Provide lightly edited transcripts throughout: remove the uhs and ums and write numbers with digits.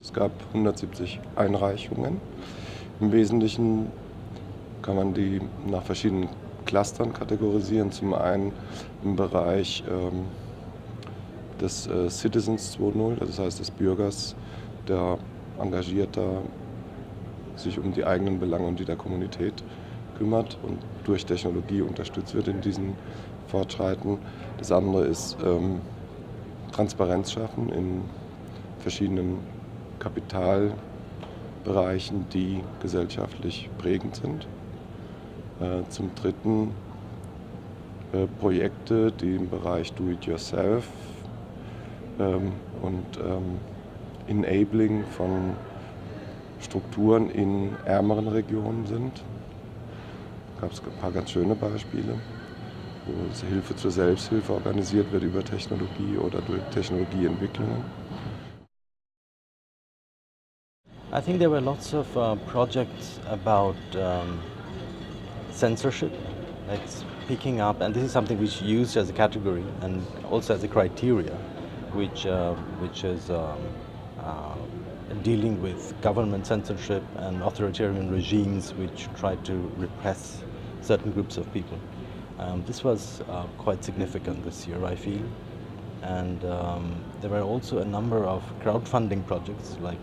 Es gab 170 Einreichungen. Im Wesentlichen kann man die nach verschiedenen Clustern kategorisieren. Zum einen im Bereich des Citizens 2.0, das heißt des Bürgers, der engagierter sich um die eigenen Belange und die der Kommunität kümmert und durch Technologie unterstützt wird in diesen Fortschreiten. Das andere ist Transparenz schaffen in verschiedenen Kapitalbereichen, die gesellschaftlich prägend sind. Zum dritten Projekte, die im Bereich Do-it-yourself und Enabling von Strukturen in ärmeren Regionen sind. Da gab es ein paar ganz schöne Beispiele, wo Hilfe zur Selbsthilfe organisiert wird über Technologie oder durch Technologieentwicklungen. I think there were lots of projects about censorship, like picking up, and this is something which is used as a category and also as a criteria, which is dealing with government censorship and authoritarian regimes which try to repress certain groups of people. This was quite significant this year, I feel. And there were also a number of crowdfunding projects, like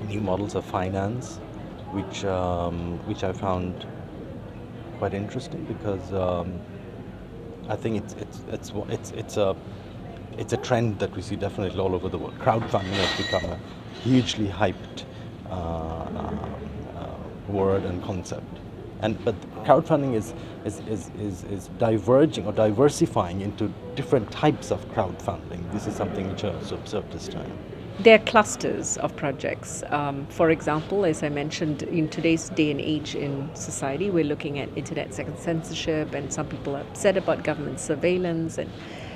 new models of finance, which I found quite interesting because I think it's a trend that we see definitely all over the world. Crowdfunding has become a hugely hyped word and concept, but crowdfunding is diverging or diversifying into different types of crowdfunding. This is something which I also observed this time. There are clusters of projects. For example, as I mentioned, in today's day and age in society, we're looking at internet censorship, and some people are upset about government surveillance. And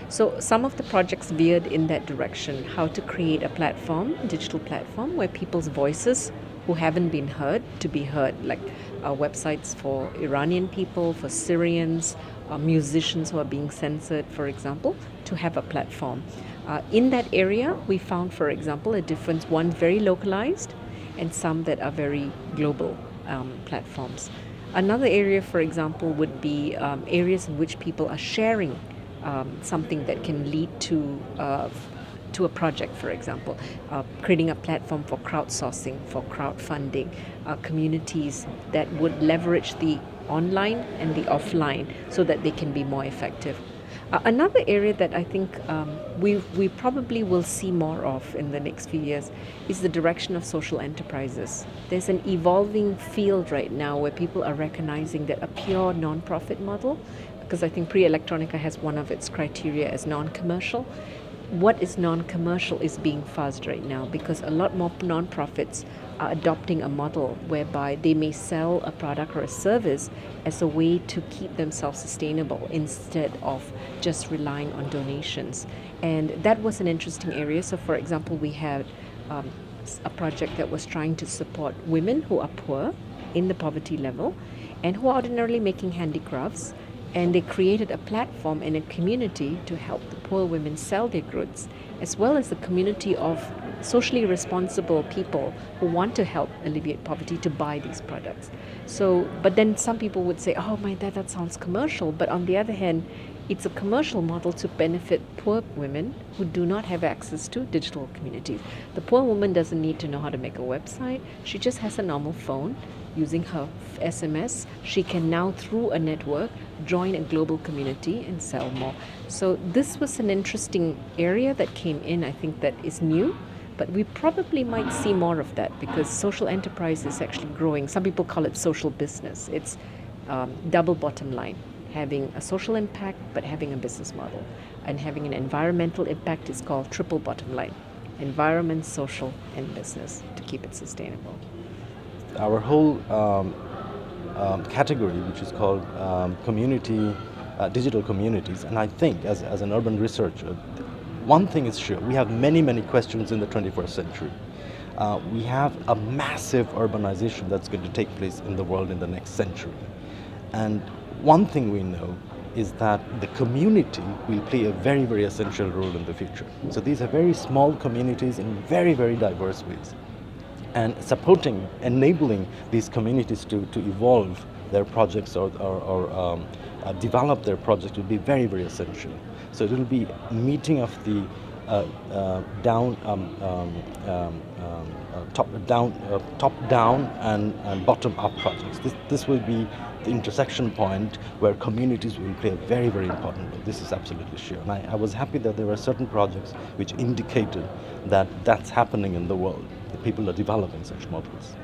so some of the projects veered in that direction, how to create a platform, digital platform, where people's voices who haven't been heard to be heard, like websites for Iranian people, for Syrians, musicians who are being censored, for example, to have a platform. In that area, we found, for example, a difference, one very localized and some that are very global platforms. Another area, for example, would be areas in which people are sharing something that can lead to a project, for example, creating a platform for crowdsourcing, for crowdfunding, communities that would leverage the online and the offline so that they can be more effective. Another area that I think we probably will see more of in the next few years is the direction of social enterprises. There's an evolving field right now where people are recognizing that a pure non-profit model, because I think Electronica has one of its criteria as non-commercial. What is non-commercial is being fuzzed right now because a lot more non-profits are adopting a model whereby they may sell a product or a service as a way to keep themselves sustainable instead of just relying on donations. And that was an interesting area. So for example, we had a project that was trying to support women who are poor in the poverty level and who are ordinarily making handicrafts. And they created a platform and a community to help the poor women sell their goods, as well as a community of socially responsible people who want to help alleviate poverty to buy these products. So, but then some people would say, oh my, that sounds commercial. But on the other hand, it's a commercial model to benefit poor women who do not have access to digital communities. The poor woman doesn't need to know how to make a website. She just has a normal phone. Using her SMS, she can now, through a network, join a global community and sell more. So this was an interesting area that came in, I think, that is new, but we probably might see more of that because social enterprise is actually growing. Some people call it social business. It's double bottom line, having a social impact but having a business model. And having an environmental impact is called triple bottom line. Environment, social, and business to keep it sustainable. Our whole category, which is called digital communities, and I think as an urban researcher, one thing is sure, we have many questions in the 21st century. We have a massive urbanization that's going to take place in the world in the next century. And one thing we know is that the community will play a very essential role in the future. So these are very small communities in very diverse ways. and supporting, enabling these communities to evolve their projects or develop their projects will be very, very essential. So it will be a meeting of the top down and bottom up projects. This will be the intersection point where communities will play a very, very important role. This is absolutely sure. And I was happy that there were certain projects which indicated that that's happening in the world, that people are developing such models.